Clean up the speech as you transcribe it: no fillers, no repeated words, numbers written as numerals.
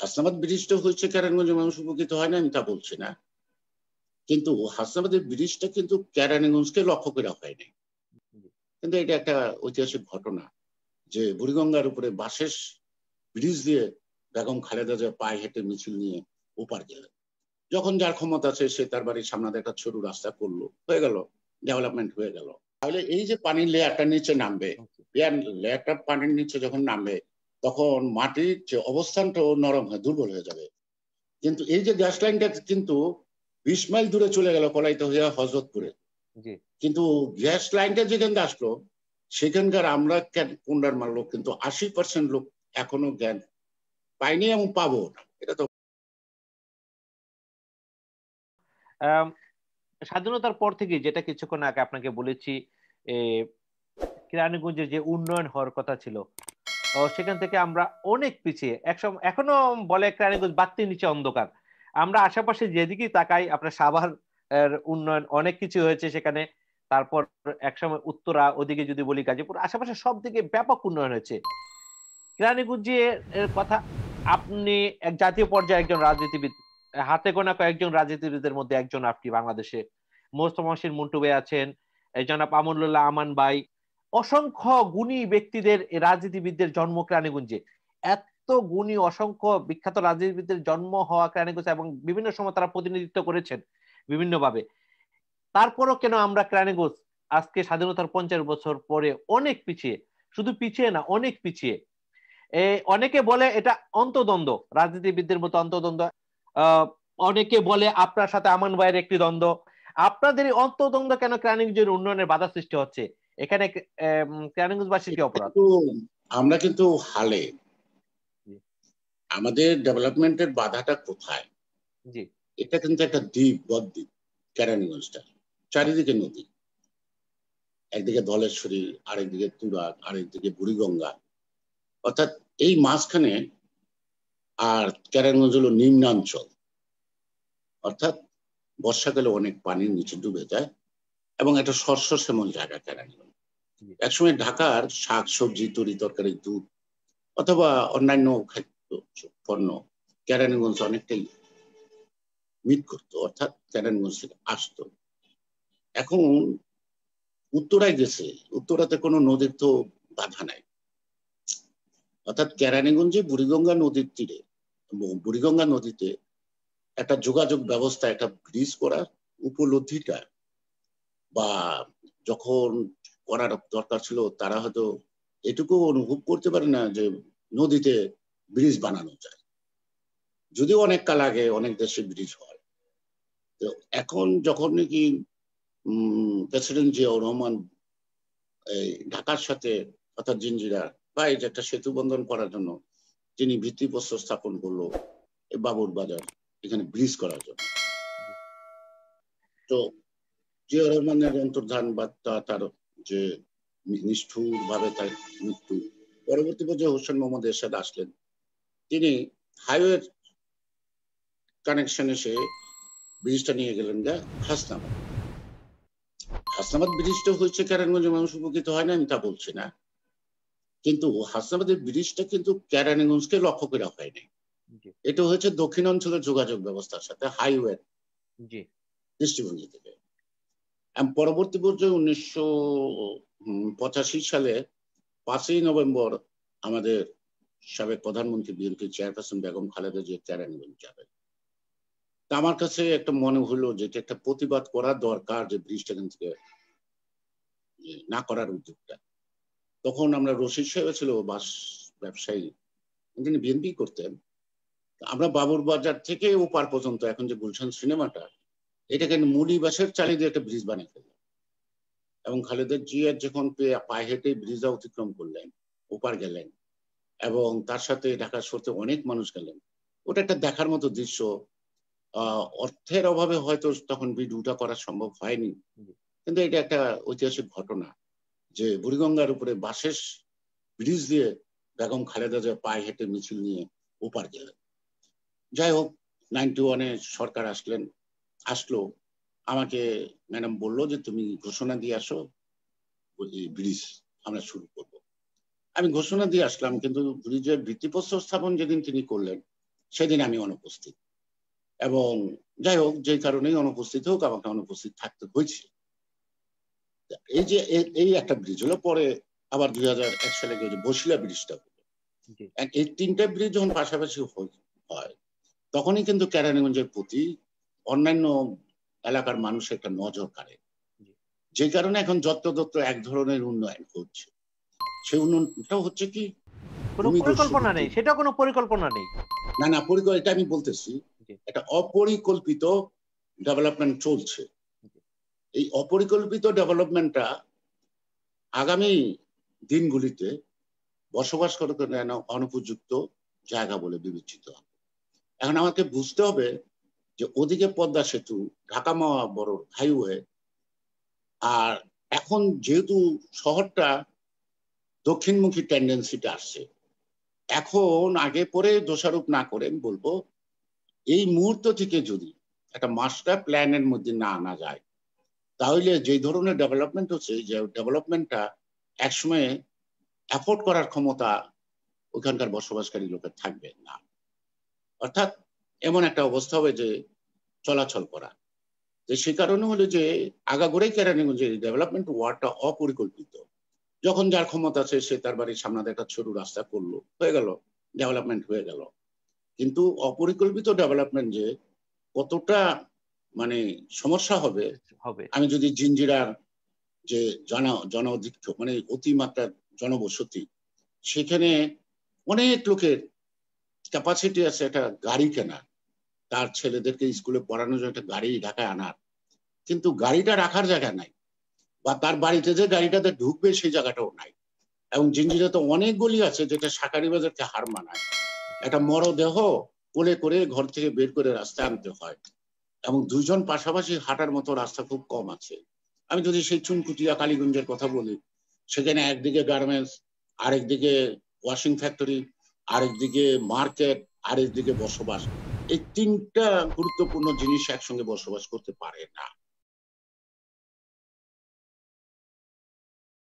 হাসনাবাদ ব্রিজটা হয়েছে কেরানীগঞ্জের মানুষ উপকৃত হয় না, আমি তা বলছি না, কিন্তু হাসনাবাদের ব্রিজটা কিন্তু কেরানীগঞ্জকে লক্ষ্য করে হয়নি। কিন্তু এটা একটা ঐতিহাসিক ঘটনা যে বুড়িগঙ্গার উপরে বাঁশের ব্রিজ দিয়ে বেগম খালেদা জিয়া পায়ে হেঁটে মিছিল নিয়ে ওপার গেলেন। যখন যার ক্ষমতা আছে সে তার বাড়ির সামনে একটা ছোট রাস্তা করলো, হয়ে গেল, ডেভেলপমেন্ট হয়ে গেল। তাহলে এই যে পানির লেয়ারটা নিচে নামবে, লেয়ারটা পানির নিচে যখন নামবে তখন মাটির যে অবস্থানটাও নরম হয়ে দুর্বল হয়ে যাবে। কিন্তু এই যে গ্যাস লাইনটা কিন্তু 20 মাইল দূরে চলে গেল কলাইত হইয়া হজরতপুরে, কিন্তু গ্যাস লাইনটা যেখানে আসলো সেখানকার আমরা কোন্ডার লোক কিন্তু 80% লোক এখনো জ্ঞান পাইনি এবং পাবো না। এটা তো স্বাধীনতার পর থেকে, যেটা কিছুক্ষণ আগে আপনাকে বলেছি, কেরানীগঞ্জের যে উন্নয়ন হওয়ার কথা ছিল, সেখান থেকে আমরা অনেক পিছিয়ে। এখনো বলে কেরানীগঞ্জ বাতির নিচে অন্ধকার। আমরা আশেপাশে যেদিকে তাকাই, আপনার সাভার উন্নয়ন অনেক কিছু হয়েছে সেখানে, তারপর একসময় উত্তরা ওদিকে যদি বলি গাজীপুর, আশেপাশে সব দিকে ব্যাপক উন্নয়ন হয়েছে। কেরানীগঞ্জের কথা, আপনি এক জাতীয় পর্যায়ে একজন রাজনীতিবিদ, হাতে গোনা কয়েকজন রাজনীতিবিদের মধ্যে একজন আপনি বাংলাদেশে। মোস্তফা মহসিন মন্টু ভাই আছেন, জনাব আমানুল্লাহ আমান ভাই, অসংখ্য গুণী ব্যক্তিদের, রাজনীতিবিদদের জন্ম কেরানীগঞ্জে। এত গুণী অসংখ্য বিখ্যাত রাজনীতিবিদদের জন্ম হওয়া কেরানীগঞ্জে, এবং বিভিন্ন সময় তারা প্রতিনিধিত্ব করেছেন বিভিন্ন ভাবে। তারপরও কেন আমরা কেরানীগঞ্জ আজকে স্বাধীনতার 50 বছর পরে অনেক পিছিয়ে? শুধু পিছিয়ে না, অনেক পিছিয়ে। অনেকে বলে এটা অন্তদ্বন্দ্ব, রাজনীতিবিদদের মতো অন্তদ্বন্দ্ব। অনেকে বলে আপনার সাথে আমান ভাইয়ের একটি দ্বন্দ্ব। আপনাদের এই অন্তদ্বন্দ্ব কেন কেরানীগঞ্জের উন্নয়নের বাধা সৃষ্টি হচ্ছে? এখানে কেরানীগঞ্জবাসীর কি অপরাধ? আমরা কিন্তু হালে আমাদের ডেভেলপমেন্টের বাধাটা কোথায়? জি, এটা কিন্তু একটা দ্বীপ, বদ্বীপ কেরানীগঞ্জটা, চারিদিকে নদী, একদিকে ধলেশ্বরী, আরেকদিকে তুরাগ, আরেকদিকে বুড়িগঙ্গা, অর্থাৎ এই মাঝখানে। আর কেরানীগঞ্জ হলো নিম্নাঞ্চল, অর্থাৎ বর্ষাকালে অনেক পানির নিচে ডুবে যায় এবং একটা শস্য শ্যামল জায়গা কেরানীগঞ্জ। একসময় ঢাকার শাক সবজি, তরি তরকারি, দুধ অথবা অন্যান্য খাদ্য পণ্য কেরানীগঞ্জ অনেকটাই মিট করতো, অর্থাৎ কেরানীগঞ্জ থেকে আসতো। এখন উত্তরায় গেছে, উত্তরাতে কোনো নদীর তো বাধা নাই, অর্থাৎ কেরানীগঞ্জে বুড়িগঙ্গা নদীর তীরে, বুড়িগঙ্গা নদীতে একটা যোগাযোগ ব্যবস্থা, একটা ব্রিজ করার উপলব্ধিটা বা যখন করার দরকার ছিল তারা হয়তো এটুকু অনুভব করতে পারে না যে নদীতে ব্রিজ বানানো যায়, যদিও অনেক কাল আগে অনেক দেশে ব্রিজ হয়। তো এখন যখন নাকি প্রেসিডেন্ট জিয়াউর রহমান এই ঢাকার সাথে অর্থাৎ জিঞ্জিরা বা এই যে একটা সেতু বন্ধন করার জন্য তিনি ভিত্তিপ্রস্তর স্থাপন করলো বাবুর বাজার, এখানে ব্রিজ করার জন্য। তো জিয়া রহমানের অন্তর্ধান বা তার যে নিষ্ঠুর ভাবে তার মৃত্যু, পরবর্তী পর্যায়ে হোসেন মোহাম্মদ এরশাদ আসলেন, তিনি হাইওয়ে কানেকশন এসে ব্রিজটা নিয়ে গেলেন গা হাসনাবাদ। হাসনাবাদ ব্রিজটা হয়েছে কেরানীগঞ্জের মানুষ উপকৃত হয় না, আমি তা বলছি না, কিন্তু হাসনাবাদের ব্রিজটা কিন্তু কেরানীগঞ্জকে লক্ষ্য করে হয়নি। এটা হয়েছে দক্ষিণাঞ্চলের যোগাযোগ ব্যবস্থার সাথে হাইওয়ে দৃষ্টিভঙ্গি থেকে। পরবর্তী পর্যায়ে 1985 সালে 5ই নভেম্বর আমাদের সাবেক প্রধানমন্ত্রী বিএনপি চেয়ারপারসন বেগম খালেদা জিয়া কেরানীগঞ্জ যাবেন। তা আমার কাছে একটা মনে হলো যে এটা একটা প্রতিবাদ করা দরকার, যে ব্রিজটা এখান থেকে না করার উদ্যোগটা। তখন আমরা রশিদ সাহেব ছিল বাস ব্যবসায়ী, তিনি বিএনপি করতেন। আমরা বাবুর বাজার থেকে ওপার পর্যন্ত এখন যে গুলশান সিনেমাটা, এটাকে মুড়ি বাসের চালি দিয়ে একটা ব্রিজ বানিয়ে ফেললেন এবং খালেদা জিয়া যখন পায়ে হেঁটে ব্রিজটা অতিক্রম করলেন, ওপার গেলেন এবং তার সাথে ঢাকা শহরে অনেক মানুষ গেলেন। ওটা একটা দেখার মতো দৃশ্য। অর্থের অভাবে হয়তো তখন ভিডিওটা করা সম্ভব হয়নি, কিন্তু এটা একটা ঐতিহাসিক ঘটনা যে বুড়িগঙ্গার উপরে বাঁশের ব্রিজ দিয়ে বেগম খালেদা জিয়া পায়ে হেঁটে মিছিল নিয়ে ওপার গেলেন। যাই হোক, 91-এ সরকার আসলো, আমাকে ম্যাডাম বললো যে তুমি ঘোষণা দিয়ে আসো, ব্রিজ আমরা শুরু করব। আমি ঘোষণা দিয়ে আসলাম, কিন্তু ব্রিজের ভিত্তিপ্রস্তর স্থাপন যেদিন তিনি করলেন সেদিন আমি অনুপস্থিত, এবং যাই হোক যে কারণেই অনুপস্থিত হোক আমাকে অনুপস্থিত থাকতে হয়েছে। এই যে এই একটা ব্রিজ হলো, পরে আবার 2001 সালে যে বসিলা ব্রিজটা হলো, এই তিনটা ব্রিজ যখন পাশাপাশি হয় তখনই কিন্তু কেরানীগঞ্জের প্রতি অন্যান্য এলাকার মানুষ একটা নজর কাড়ে, যে কারণে এখন যত্রতত্র এক ধরনের উন্নয়ন হচ্ছে। সেই উন্নয়নটা হচ্ছে কি কোনো পরিকল্পনা নেই, সেটা কোনো পরিকল্পনা নেই। না না, এটা আমি বলতেছি, এটা অপরিকল্পিত ডেভেলপমেন্ট চলছে। এই অপরিকল্পিত ডেভেলপমেন্টটা আগামী দিনগুলিতে বসবাস করতে অনুপযুক্ত জায়গা বলে বিবেচিত হবে। এখন আমাকে বুঝতে হবে যে ওদিকে পদ্মা সেতু, ঢাকা মহাবড় হাইওয়ে, আর এখন যেহেতু শহরটা দক্ষিণমুখী টেন্ডেন্সিটা আসছে, এখন আগে পরে দোষারোপ না করে আমি বলবো এই মুহূর্ত থেকে যদি একটা মাস্টার প্ল্যানের মধ্যে না আনা যায়, তাহলে যে ধরনের ডেভেলপমেন্ট হচ্ছে, যে ডেভেলপমেন্টটা একসময় অ্যাফোর্ড করার ক্ষমতা ওখানকার বসবাসকারী লোকের থাকবে না। অর্থাৎ এমন একটা অবস্থা হবে যে চলাচল করা, যে সে কারণে হলো যে আগাগোড়াই কেরানীগঞ্জের ডেভেলপমেন্ট ওয়ার্ডটা অপরিকল্পিত। যখন যার ক্ষমতা আছে সে তার বাড়ির সামনে একটা ছোট রাস্তা করলো, হয়ে গেল, ডেভেলপমেন্ট হয়ে গেল। কিন্তু অপরিকল্পিত ডেভেলপমেন্ট যে কতটা মানে সমস্যা হবে, আমি যদি জিঞ্জিরার যে জনঅধিক্ষ মানে অতিমাত্রার জনবসতি, সেখানে অনেক লোকের ক্যাপাসিটি আছে একটা গাড়ি কেনা, তার ছেলেদেরকে স্কুলে পড়ানোর জন্য একটা গাড়ি ঢাকায় আনার, কিন্তু গাড়িটা রাখার জায়গা নাই, বা তার বাড়িতে যে গাড়িটাতে ঢুকবে সেই জায়গাটাও নাই। এবং জিঞ্জিরা তো অনেক গলি আছে যেটা শাকারি বাজারকে হার মানায়, একটা মরদেহ কোলে করে ঘর থেকে বের করে রাস্তায় আনতে হয়, এবং দুইজন পাশাপাশি হাঁটার মতো রাস্তা খুব কম আছে। আমি যদি সেই চুনকুটিয়া কালীগঞ্জের কথা বলি, সেখানে একদিকে গার্মেন্টস, আরেকদিকে ওয়াশিং ফ্যাক্টরি, আরেকদিকে মার্কেট, আরেকদিকে বসবাস, এই তিনটা গুরুত্বপূর্ণ জিনিস একসঙ্গে বসবাস করতে পারে না।